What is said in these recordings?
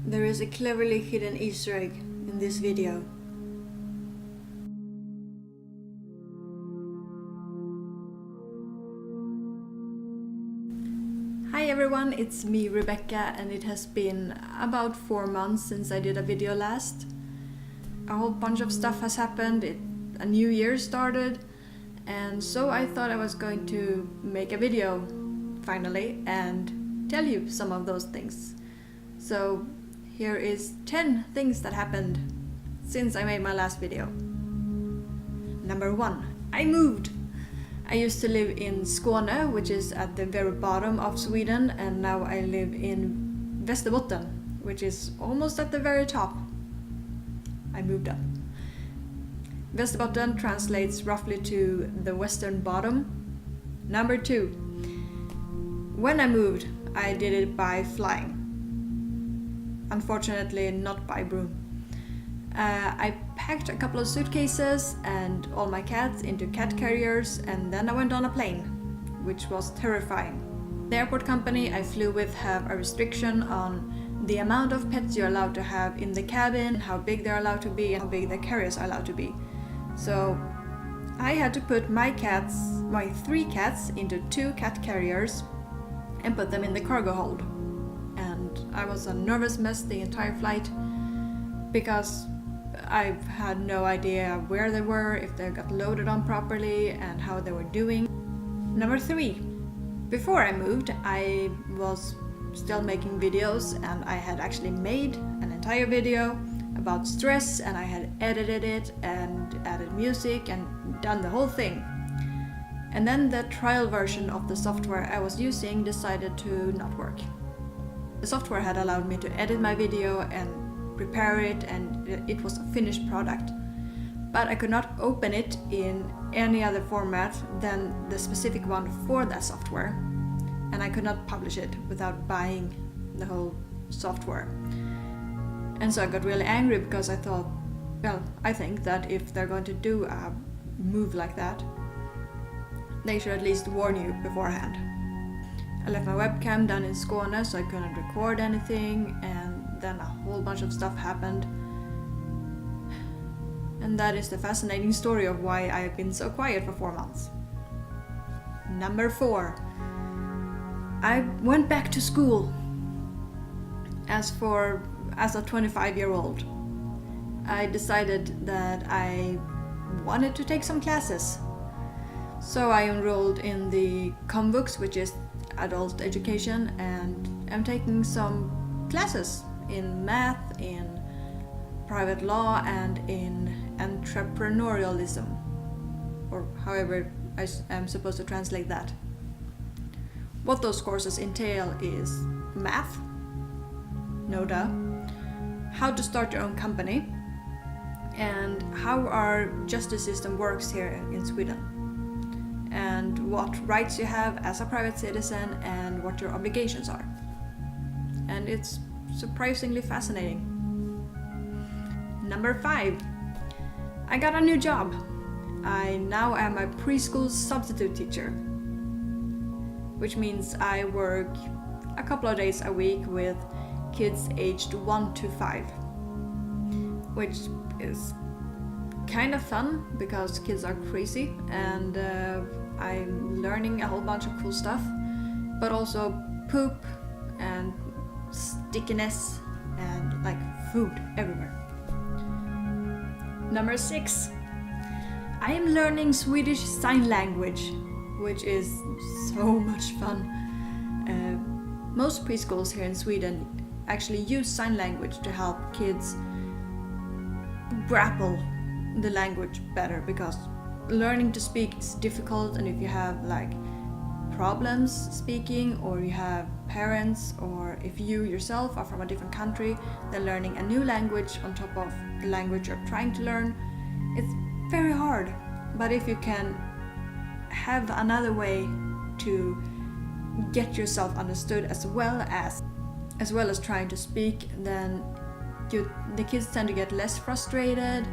There is a cleverly hidden Easter egg in this video. Hi everyone, it's me Rebecca, and it has been about 4 months since I did a video last. A whole bunch of stuff has happened, a new year started, and so I thought I was going to make a video finally and tell you some of those things. So here is 10 things that happened since I made my last video. Number 1. I moved! I used to live in Skåne, which is at the very bottom of Sweden, and now I live in Västerbotten, which is almost at the very top. I moved up. Västerbotten translates roughly to the western bottom. Number 2. When I moved, I did it by flying. Unfortunately, not by broom. I packed a couple of suitcases and all my cats into cat carriers, and then I went on a plane, which was terrifying. The airport company I flew with have a restriction on the amount of pets you're allowed to have in the cabin, how big they're allowed to be, and how big the carriers are allowed to be. So I had to put my 3 cats into 2 cat carriers and put them in the cargo hold. And I was a nervous mess the entire flight because I had no idea where they were, if they got loaded on properly, and how they were doing. Number 3. Before I moved, I was still making videos, and I had actually made an entire video about stress, and I had edited it and added music and done the whole thing. And then the trial version of the software I was using decided to not work. The software had allowed me to edit my video and prepare it, and it was a finished product. But I could not open it in any other format than the specific one for that software. And I could not publish it without buying the whole software. And so I got really angry because I thought, well, I think that if they're going to do a move like that, they should at least warn you beforehand. I left my webcam down in Skåne, so I couldn't record anything, and then a whole bunch of stuff happened. And that is the fascinating story of why I have been so quiet for 4 months. Number 4. I went back to school. As a 25-year-old, I decided that I wanted to take some classes. So I enrolled in the Komvux, which is adult education, and I'm taking some classes in math, in private law, and in entrepreneurialism, or however I am supposed to translate that. What those courses entail is math, no duh, how to start your own company, and how our justice system works here in Sweden, and what rights you have as a private citizen and what your obligations are. And it's surprisingly fascinating. Number 5. I got a new job. I now am a preschool substitute teacher, which means I work a couple of days a week with kids aged 1 to 5, which is kind of fun because kids are crazy, and I'm learning a whole bunch of cool stuff, but also poop and stickiness and like food everywhere. Number 6. I am learning Swedish Sign Language, which is so much fun. Most preschools here in Sweden actually use sign language to help kids grapple the language better, because learning to speak is difficult, and if you have like problems speaking, or you have parents, or if you yourself are from a different country, then learning a new language on top of the language you're trying to learn, it's very hard. But if you can have another way to get yourself understood as well as trying to speak, then the kids tend to get less frustrated,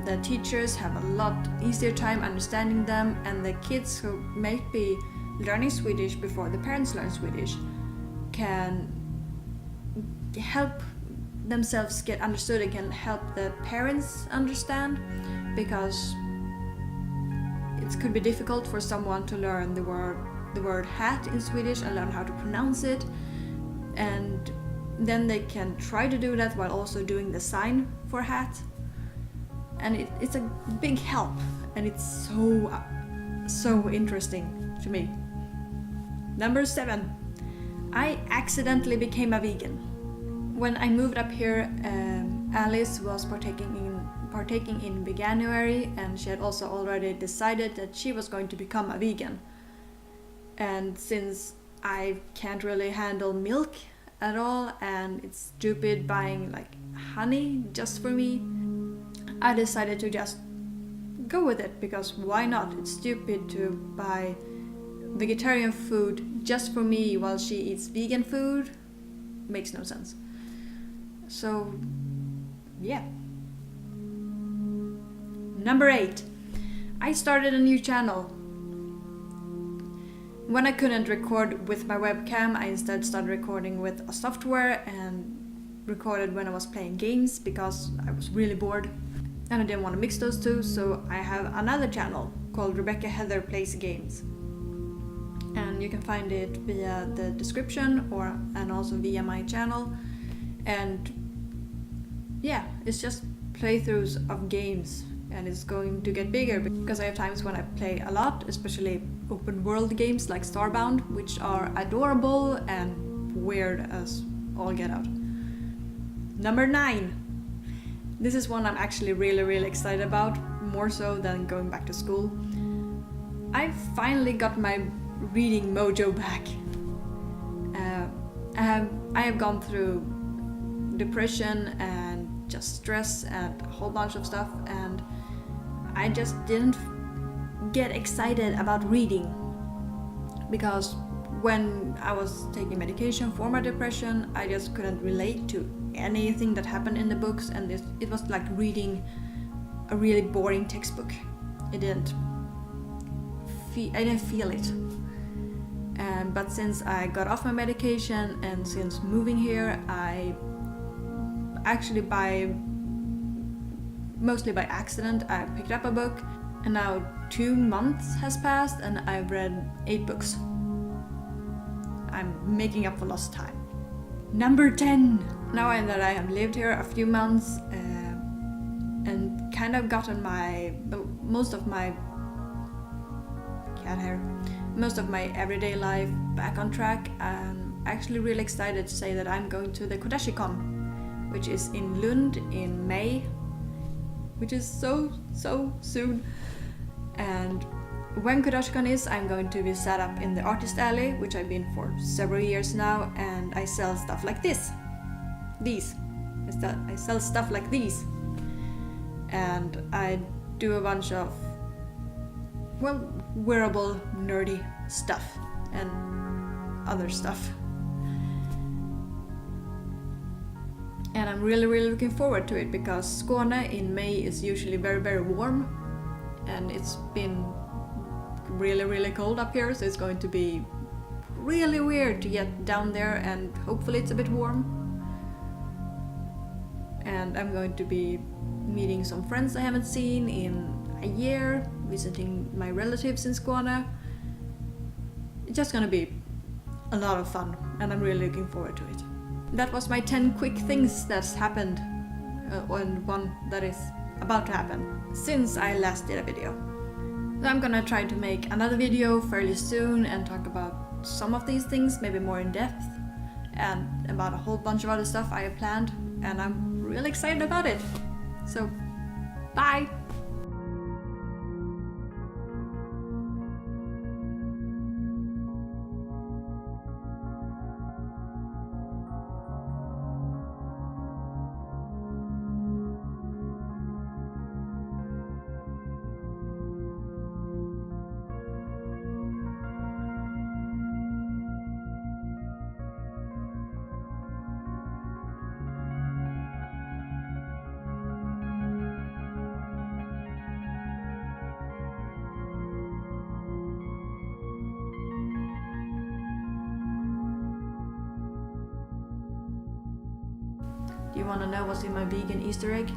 the teachers have a lot easier time understanding them, and the kids who may be learning Swedish before the parents learn Swedish can help themselves get understood and can help the parents understand, because it could be difficult for someone to learn the word hat in Swedish and learn how to pronounce it, and then they can try to do that while also doing the sign for hat, and it's a big help, and it's so interesting to me. Number 7, I accidentally became a vegan. When I moved up here, Alice was partaking in Veganuary, and she had also already decided that she was going to become a vegan. And since I can't really handle milk at all, and it's stupid buying like honey just for me, I decided to just go with it, because why not? It's stupid to buy vegetarian food just for me while she eats vegan food. Makes no sense. So yeah. Number 8, I started a new channel. When I couldn't record with my webcam, I instead started recording with a software, and recorded when I was playing games because I was really bored and I didn't want to mix those two. So I have another channel called Rebecca Heather Plays Games, and you can find it via the description and also via my channel. And yeah, it's just playthroughs of games, and it's going to get bigger because I have times when I play a lot, especially open world games like Starbound, which are adorable and weird as all get out. Number 9. This is one I'm actually really excited about, more so than going back to school. I finally got my reading mojo back. I have gone through depression and just stress and a whole bunch of stuff, and I just didn't get excited about reading, because when I was taking medication for my depression, I just couldn't relate to anything that happened in the books, and it was like reading a really boring textbook. I didn't feel it. But since I got off my medication and since moving here, I actually mostly by accident, I picked up a book, and now 2 months has passed and I've read 8 books. I'm making up for lost time. Number 10. Now that I have lived here a few months and kind of gotten most of my everyday life back on track, I'm actually really excited to say that I'm going to the Kodashikon, which is in Lund in May, which is so soon. And when Kodashikon is, I'm going to be set up in the artist alley, which I've been for several years now, and I sell stuff like this. I sell stuff like these, and I do a bunch of wearable nerdy stuff and other stuff. And I'm really looking forward to it, because Skåne in May is usually very warm, and it's been really cold up here, so it's going to be really weird to get down there, and hopefully it's a bit warm. And I'm going to be meeting some friends I haven't seen in a year, visiting my relatives in Skåne. It's just gonna be a lot of fun, and I'm really looking forward to it. That was my 10 quick things that's happened, and one that is about to happen since I last did a video. So I'm gonna try to make another video fairly soon and talk about some of these things, maybe more in depth, and about a whole bunch of other stuff I have planned, and I'm really excited about it. So, bye! You wanna know what's in my vegan Easter egg?